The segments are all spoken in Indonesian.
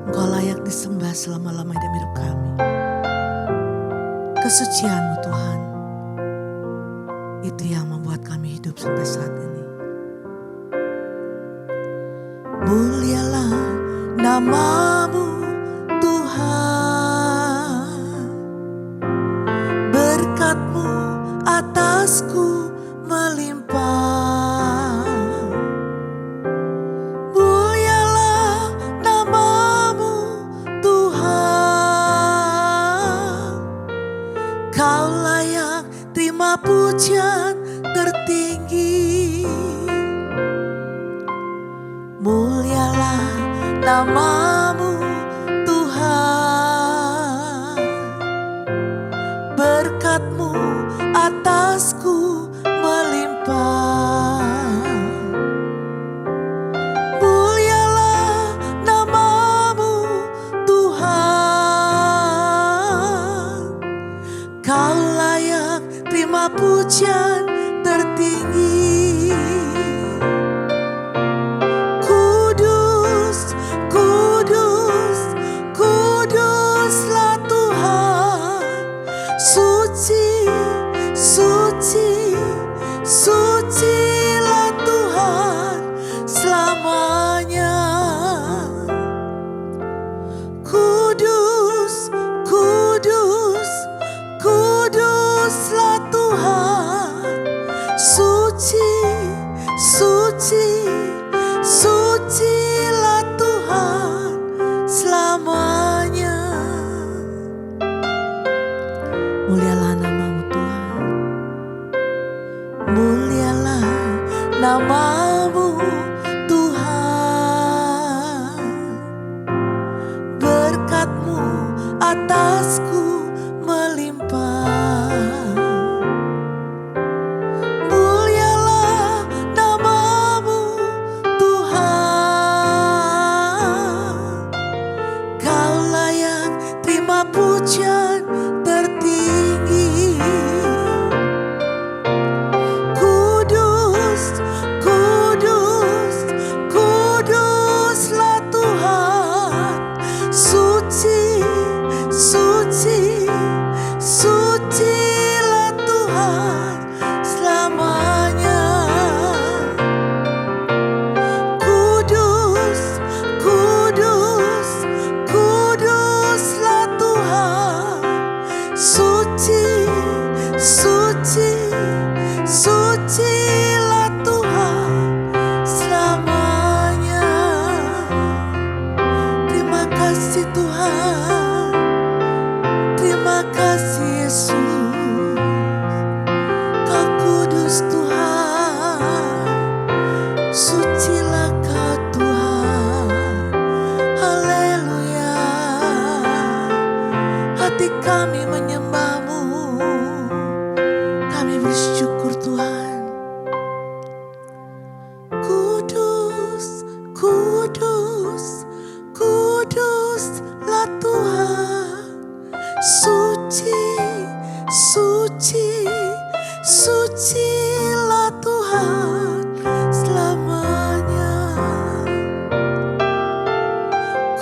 Engkau layak disembah selama-lamanya dalam hidup kami. Kesucian-Mu Tuhan, itu yang membuat kami hidup sampai saat ini. Mulialah nama-Mu Tuhan, berkat-Mu atasku melimpah. Mulialah nama-Mu Tuhan, Kau layak terima pujian tertinggi. Mulialah nama-Mu Tuhan, berkat-Mu atasku melimpah. Mulialah nama-Mu Tuhan, Kau layak terima pujian tertinggi. Kudus, kudus, kuduslah Tuhan. Suci, suci, sucilah Tuhan selamanya. Kudus, kudus, kuduslah Tuhan. Suci, suci, sucilah Tuhan selamanya. Mulialah nama-Mu Tuhan, mulialah nama-Mu Tuhan, berkat-Mu atasku melimpah. Mulialah nama-Mu Tuhan, Kau layak terima pujian tertinggi. Kudus, kudus, kuduslah Tuhan. Suci, suci, sucilah Tuhan selamanya. Kudus, kudus, kuduslah Tuhan. Suci, suci, sucilah Tuhan selamanya. Terima kasih Tuhan, terima kasih Yesus. Kau kudus Tuhan, sucilah Kau Tuhan. Haleluya. Hati kami menyembah-Mu, kami bersyukur Tuhan. Kudus, kudus, kuduslah Tuhan. Suci, suci, sucilah Tuhan selamanya.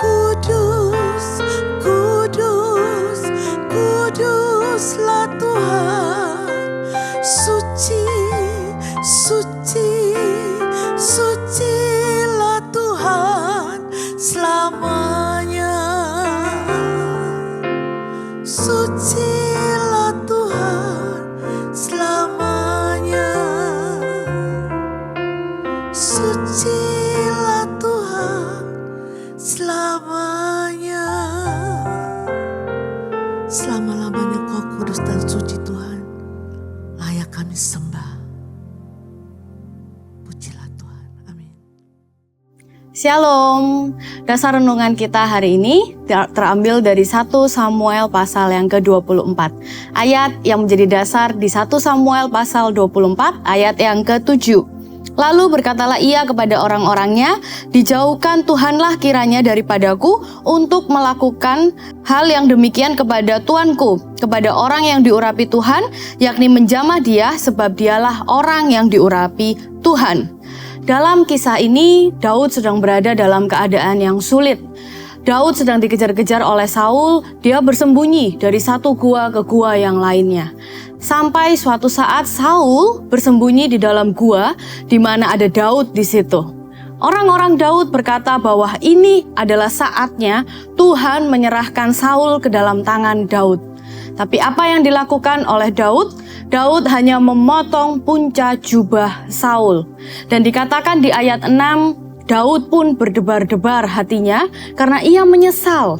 Kudus, kudus, kuduslah Tuhan. Suci, suci, sucilah Tuhan selamanya. Sucilah Tuhan selamanya. Sucilah Tuhan selamanya. Selama-lamanya Kau kudus dan suci Tuhan, layak kami sembah. Pujilah Tuhan. Amin. Shalom, dasar renungan kita hari ini terambil dari 1 Samuel pasal yang ke-24. Ayat yang menjadi dasar di 1 Samuel pasal 24 ayat yang ke-7. Lalu berkatalah ia kepada orang-orangnya, dijauhkan Tuhanlah kiranya daripadaku untuk melakukan hal yang demikian kepada tuanku, kepada orang yang diurapi Tuhan, yakni menjamah dia sebab dialah orang yang diurapi Tuhan. Dalam kisah ini, Daud sedang berada dalam keadaan yang sulit. Daud sedang dikejar-kejar oleh Saul, dia bersembunyi dari satu gua ke gua yang lainnya. Sampai suatu saat Saul bersembunyi di dalam gua di mana ada Daud di situ. Orang-orang Daud berkata bahwa ini adalah saatnya Tuhan menyerahkan Saul ke dalam tangan Daud. Tapi apa yang dilakukan oleh Daud? Daud hanya memotong punca jubah Saul. Dan dikatakan di ayat 6, Daud pun berdebar-debar hatinya karena ia menyesal.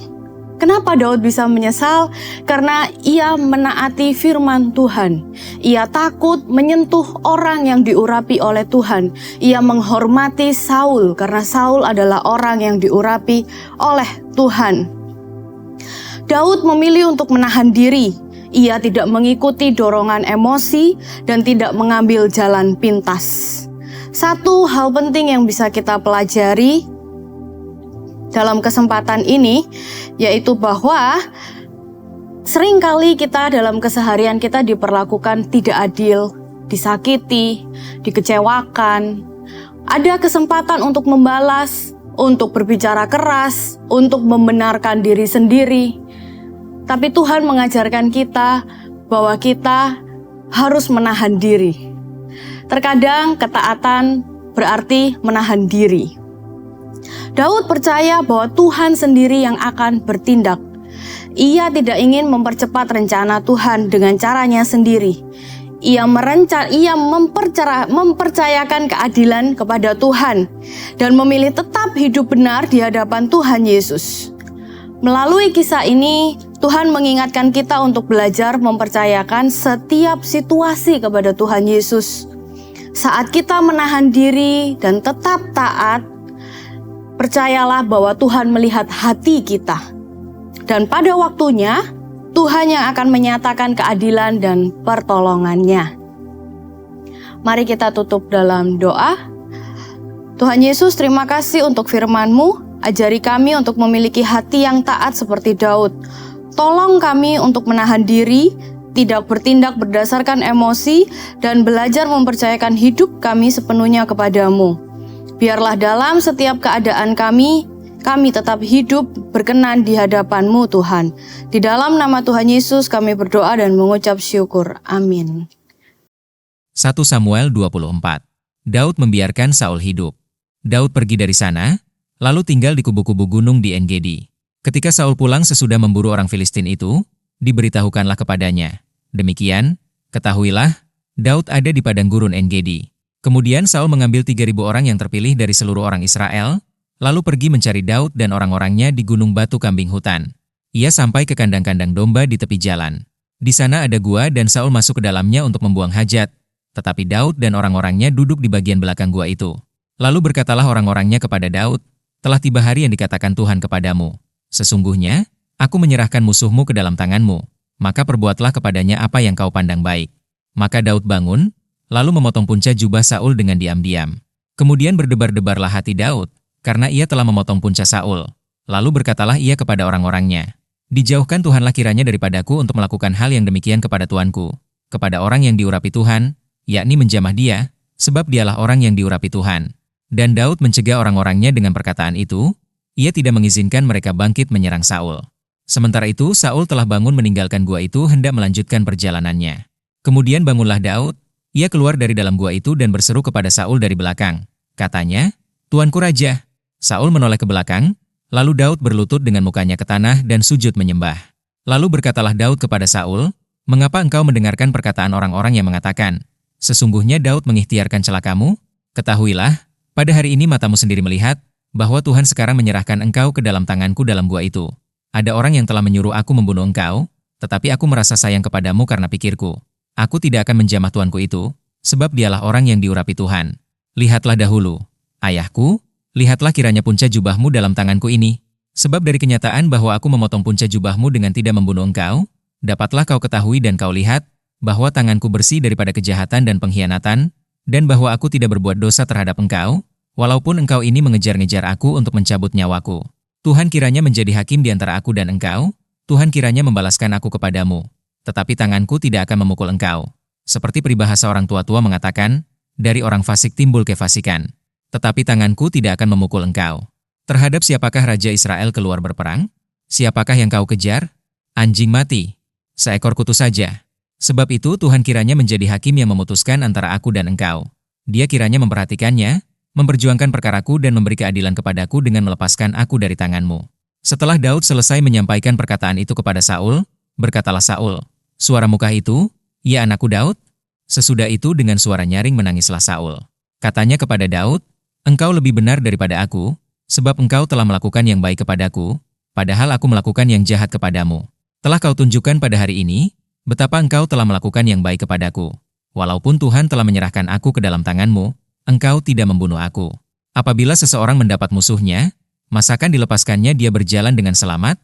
Kenapa Daud bisa menyesal? Karena ia menaati firman Tuhan. Ia takut menyentuh orang yang diurapi oleh Tuhan. Ia menghormati Saul karena Saul adalah orang yang diurapi oleh Tuhan. Daud memilih untuk menahan diri. Ia tidak mengikuti dorongan emosi dan tidak mengambil jalan pintas. Satu hal penting yang bisa kita pelajari dalam kesempatan ini, yaitu bahwa seringkali kita dalam keseharian kita diperlakukan tidak adil, disakiti, dikecewakan. Ada kesempatan untuk membalas, untuk berbicara keras, untuk membenarkan diri sendiri. Tapi Tuhan mengajarkan kita bahwa kita harus menahan diri. Terkadang ketaatan berarti menahan diri. Daud percaya bahwa Tuhan sendiri yang akan bertindak. Ia tidak ingin mempercepat rencana Tuhan dengan caranya sendiri. Ia mempercayakan keadilan kepada Tuhan dan memilih tetap hidup benar di hadapan Tuhan Yesus. Melalui kisah ini, Tuhan mengingatkan kita untuk belajar mempercayakan setiap situasi kepada Tuhan Yesus. Saat kita menahan diri dan tetap taat, percayalah bahwa Tuhan melihat hati kita. Dan pada waktunya, Tuhan yang akan menyatakan keadilan dan pertolongannya. Mari kita tutup dalam doa. Tuhan Yesus, terima kasih untuk firman-Mu. Ajari kami untuk memiliki hati yang taat seperti Daud. Tolong kami untuk menahan diri, tidak bertindak berdasarkan emosi, dan belajar mempercayakan hidup kami sepenuhnya kepadamu. Biarlah dalam setiap keadaan kami tetap hidup berkenan di hadapan-Mu Tuhan. Di dalam nama Tuhan Yesus kami berdoa dan mengucap syukur. Amin. 1 Samuel 24. Daud membiarkan Saul hidup. Daud pergi dari sana, lalu tinggal di kubu-kubu gunung di En-Gedi. Ketika Saul pulang sesudah memburu orang Filistin itu, diberitahukanlah kepadanya. Demikian, ketahuilah, Daud ada di padang gurun En-Gedi. Kemudian Saul mengambil 3.000 orang yang terpilih dari seluruh orang Israel, lalu pergi mencari Daud dan orang-orangnya di gunung batu kambing hutan. Ia sampai ke kandang-kandang domba di tepi jalan. Di sana ada gua dan Saul masuk ke dalamnya untuk membuang hajat, tetapi Daud dan orang-orangnya duduk di bagian belakang gua itu. Lalu berkatalah orang-orangnya kepada Daud, telah tiba hari yang dikatakan Tuhan kepadamu. Sesungguhnya, aku menyerahkan musuhmu ke dalam tanganmu, maka perbuatlah kepadanya apa yang kau pandang baik. Maka Daud bangun, lalu memotong punca jubah Saul dengan diam-diam. Kemudian berdebar-debarlah hati Daud, karena ia telah memotong punca Saul. Lalu berkatalah ia kepada orang-orangnya, dijauhkan Tuhanlah kiranya daripadaku untuk melakukan hal yang demikian kepada tuanku, kepada orang yang diurapi Tuhan, yakni menjamah dia, sebab dialah orang yang diurapi Tuhan. Dan Daud mencegah orang-orangnya dengan perkataan itu, ia tidak mengizinkan mereka bangkit menyerang Saul. Sementara itu Saul telah bangun meninggalkan gua itu hendak melanjutkan perjalanannya. Kemudian bangunlah Daud, ia keluar dari dalam gua itu dan berseru kepada Saul dari belakang. Katanya, "Tuanku Raja." Saul menoleh ke belakang, lalu Daud berlutut dengan mukanya ke tanah dan sujud menyembah. Lalu berkatalah Daud kepada Saul, "Mengapa engkau mendengarkan perkataan orang-orang yang mengatakan, sesungguhnya Daud mengikhtiarkan celakamu? Ketahuilah, pada hari ini matamu sendiri melihat, bahwa Tuhan sekarang menyerahkan engkau ke dalam tanganku dalam gua itu. Ada orang yang telah menyuruh aku membunuh engkau, tetapi aku merasa sayang kepadamu karena pikirku, aku tidak akan menjamah tuanku itu, sebab dialah orang yang diurapi Tuhan. Lihatlah dahulu, ayahku, lihatlah kiranya punca jubahmu dalam tanganku ini. Sebab dari kenyataan bahwa aku memotong punca jubahmu dengan tidak membunuh engkau, dapatlah kau ketahui dan kau lihat, bahwa tanganku bersih daripada kejahatan dan pengkhianatan, dan bahwa aku tidak berbuat dosa terhadap engkau, walaupun engkau ini mengejar-ngejar aku untuk mencabut nyawaku. Tuhan kiranya menjadi hakim di antara aku dan engkau, Tuhan kiranya membalaskan aku kepadamu. Tetapi tanganku tidak akan memukul engkau. Seperti peribahasa orang tua-tua mengatakan, dari orang fasik timbul kefasikan. Tetapi tanganku tidak akan memukul engkau. Terhadap siapakah Raja Israel keluar berperang? Siapakah yang kau kejar? Anjing mati. Seekor kutu saja. Sebab itu Tuhan kiranya menjadi hakim yang memutuskan antara aku dan engkau. Dia kiranya memperhatikannya, memperjuangkan perkaraku dan memberi keadilan kepadaku dengan melepaskan aku dari tanganmu. Setelah Daud selesai menyampaikan perkataan itu kepada Saul, berkatalah Saul, "Suara mukah itu, ya anakku Daud?" Sesudah itu dengan suara nyaring menangislah Saul. Katanya kepada Daud, "Engkau lebih benar daripada aku, sebab engkau telah melakukan yang baik kepadaku, padahal aku melakukan yang jahat kepadamu. Telah kau tunjukkan pada hari ini, betapa engkau telah melakukan yang baik kepadaku. Walaupun Tuhan telah menyerahkan aku ke dalam tanganmu, engkau tidak membunuh aku. Apabila seseorang mendapat musuhnya, masakan dilepaskannya dia berjalan dengan selamat?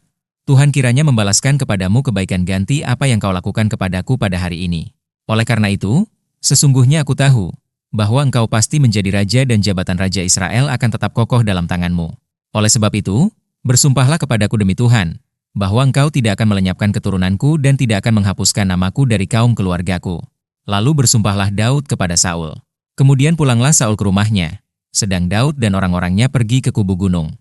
Tuhan kiranya membalaskan kepadamu kebaikan ganti apa yang kau lakukan kepadaku pada hari ini. Oleh karena itu, sesungguhnya aku tahu bahwa engkau pasti menjadi raja dan jabatan Raja Israel akan tetap kokoh dalam tanganmu. Oleh sebab itu, bersumpahlah kepadaku demi Tuhan, bahwa engkau tidak akan melenyapkan keturunanku dan tidak akan menghapuskan namaku dari kaum keluargaku." Lalu bersumpahlah Daud kepada Saul. Kemudian pulanglah Saul ke rumahnya, sedang Daud dan orang-orangnya pergi ke kubu gunung.